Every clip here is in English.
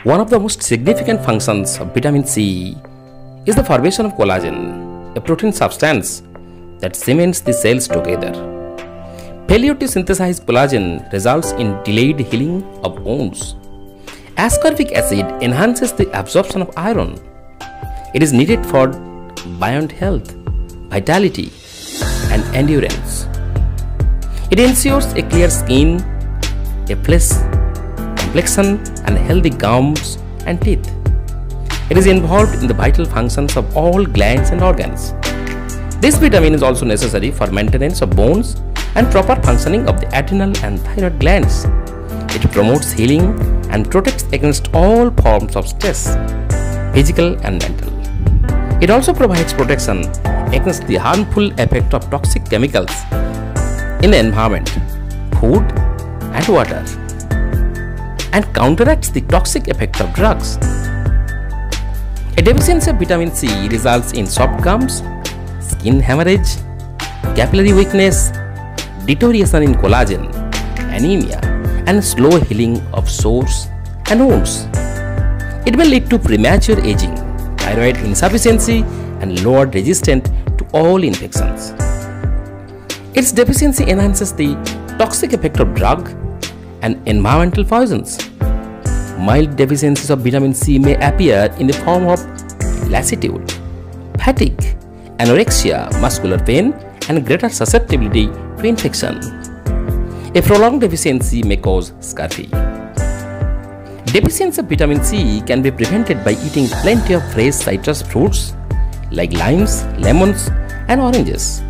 One of the most significant functions of vitamin C is the formation of collagen, a protein substance that cements the cells together. Failure to synthesize collagen results in delayed healing of wounds. Ascorbic acid enhances the absorption of iron. It is needed for buoyant health, vitality, and endurance. It ensures a clear skin, a fresh complexion, and healthy gums and teeth. It is involved in the vital functions of all glands and organs. This vitamin is also necessary for maintenance of bones and proper functioning of the adrenal and thyroid glands. It promotes healing and protects against all forms of stress, physical and mental. It also provides protection against the harmful effect of toxic chemicals in the environment, food, and water, and counteracts the toxic effect of drugs. A deficiency of vitamin C results in soft gums, skin hemorrhage, capillary weakness, deterioration in collagen, anemia, and slow healing of sores and wounds. It may lead to premature aging, thyroid insufficiency, and lowered resistance to all infections. Its deficiency enhances the toxic effect of drug and environmental poisons. Mild deficiencies of vitamin C may appear in the form of lassitude, fatigue, anorexia, muscular pain, and greater susceptibility to infection. A prolonged deficiency may cause scurvy. Deficiency of vitamin C can be prevented by eating plenty of fresh citrus fruits like limes, lemons, and oranges.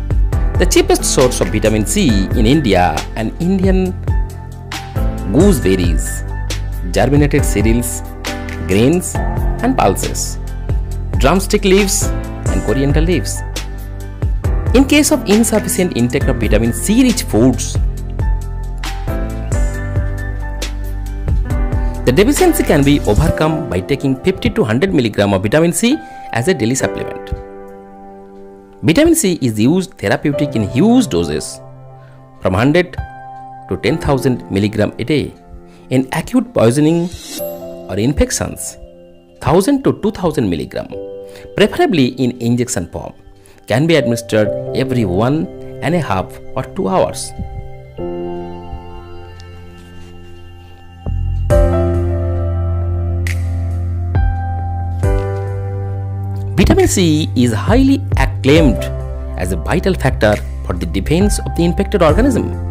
The cheapest source of vitamin C in India and Indian gooseberries, germinated cereals, grains, and pulses, drumstick leaves, and coriander leaves. In case of insufficient intake of vitamin C-rich foods, the deficiency can be overcome by taking 50 to 100 mg of vitamin C as a daily supplement. Vitamin C is used therapeutic in huge doses from 100 to 10,000 mg a day. In acute poisoning or infections, 1000 to 2000 mg, preferably in injection form, can be administered every 1.5 or 2 hours. Vitamin C is highly acclaimed as a vital factor for the defense of the infected organism.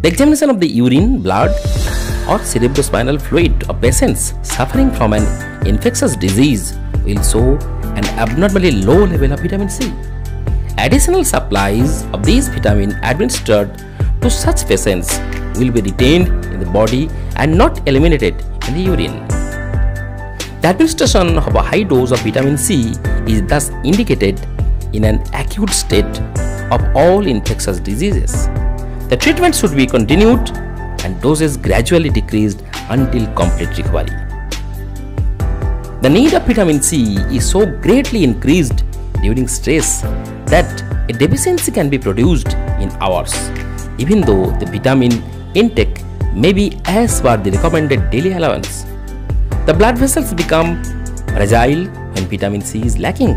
The examination of the urine, blood, or cerebrospinal fluid of patients suffering from an infectious disease will show an abnormally low level of vitamin C. Additional supplies of these vitamins administered to such patients will be retained in the body and not eliminated in the urine. The administration of a high dose of vitamin C is thus indicated in an acute state of all infectious diseases. The treatment should be continued and doses gradually decreased until complete recovery. The need of vitamin C is so greatly increased during stress that a deficiency can be produced in hours, even though the vitamin intake may be as per the recommended daily allowance. The blood vessels become fragile when vitamin C is lacking.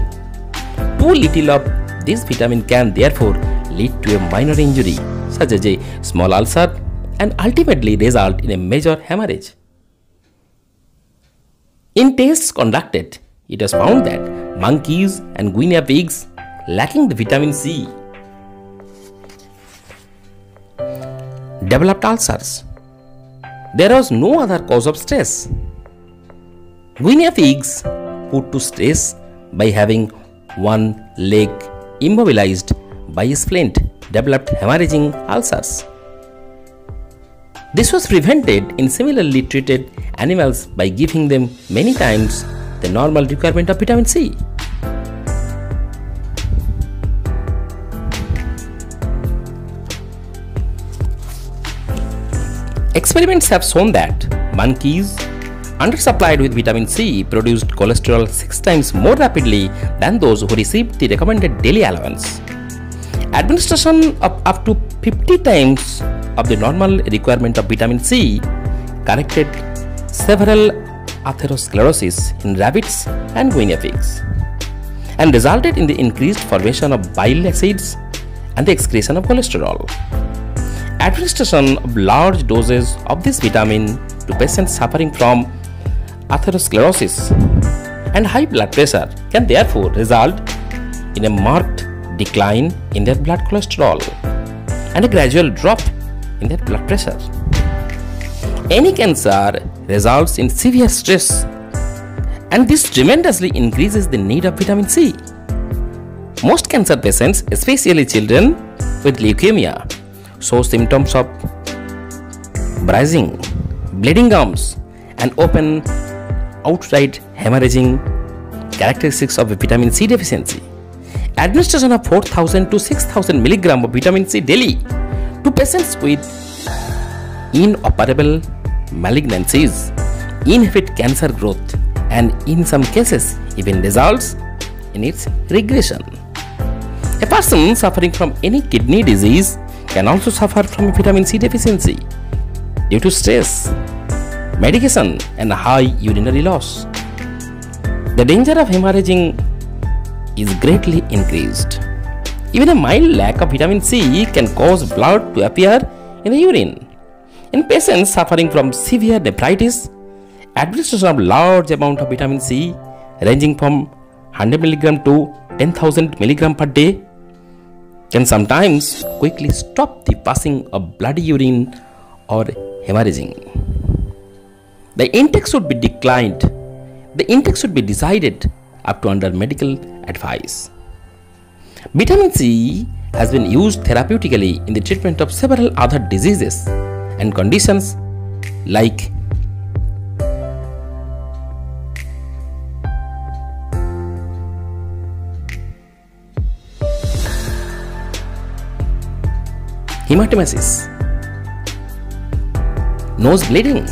Too little of this vitamin can therefore lead to a minor injury, such as a small ulcer, and ultimately result in a major hemorrhage. In tests conducted, it was found that monkeys and guinea pigs lacking the vitamin C developed ulcers. There was no other cause of stress. Guinea pigs put to stress by having one leg immobilized by a splint developed hemorrhaging ulcers. This was prevented in similarly treated animals by giving them many times the normal requirement of vitamin C. Experiments have shown that monkeys undersupplied with vitamin C produced cholesterol 6 times more rapidly than those who received the recommended daily allowance. Administration of up to 50 times of the normal requirement of vitamin C corrected several atherosclerosis in rabbits and guinea pigs, and resulted in the increased formation of bile acids and the excretion of cholesterol. Administration of large doses of this vitamin to patients suffering from atherosclerosis and high blood pressure can therefore result in a marked decline in their blood cholesterol and a gradual drop in their blood pressure. Any cancer results in severe stress, and this tremendously increases the need of vitamin C. Most cancer patients, especially children with leukemia, show symptoms of bruising, bleeding gums, and open outright hemorrhaging, characteristics of a vitamin C deficiency. Administration of 4,000 to 6,000 mg of vitamin C daily to patients with inoperable malignancies inhibit cancer growth and in some cases even results in its regression. A person suffering from any kidney disease can also suffer from vitamin C deficiency due to stress, medication, and high urinary loss. The danger of hemorrhaging is greatly increased. Even a mild lack of vitamin C can cause blood to appear in the urine. In patients suffering from severe nephritis, administration of large amount of vitamin C ranging from 100 mg to 10,000 mg per day can sometimes quickly stop the passing of bloody urine or hemorrhaging. The intake should be declined. The intake should be decided up to under medical advice. Vitamin C has been used therapeutically in the treatment of several other diseases and conditions like hematemesis, nose bleeding,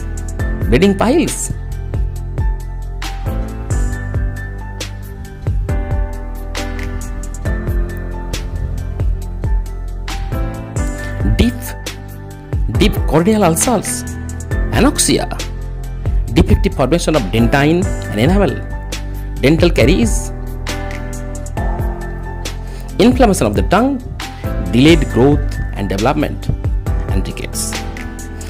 bleeding piles, deep corneal ulcers, Echnachea, defective formation of dentine and enamel, dental caries, inflammation of the tongue, delayed growth and development, and rickets.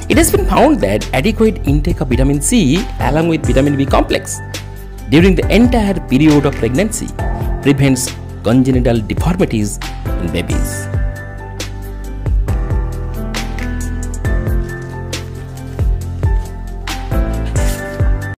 It has been found that adequate intake of vitamin C along with vitamin B complex during the entire period of pregnancy prevents congenital deformities in babies.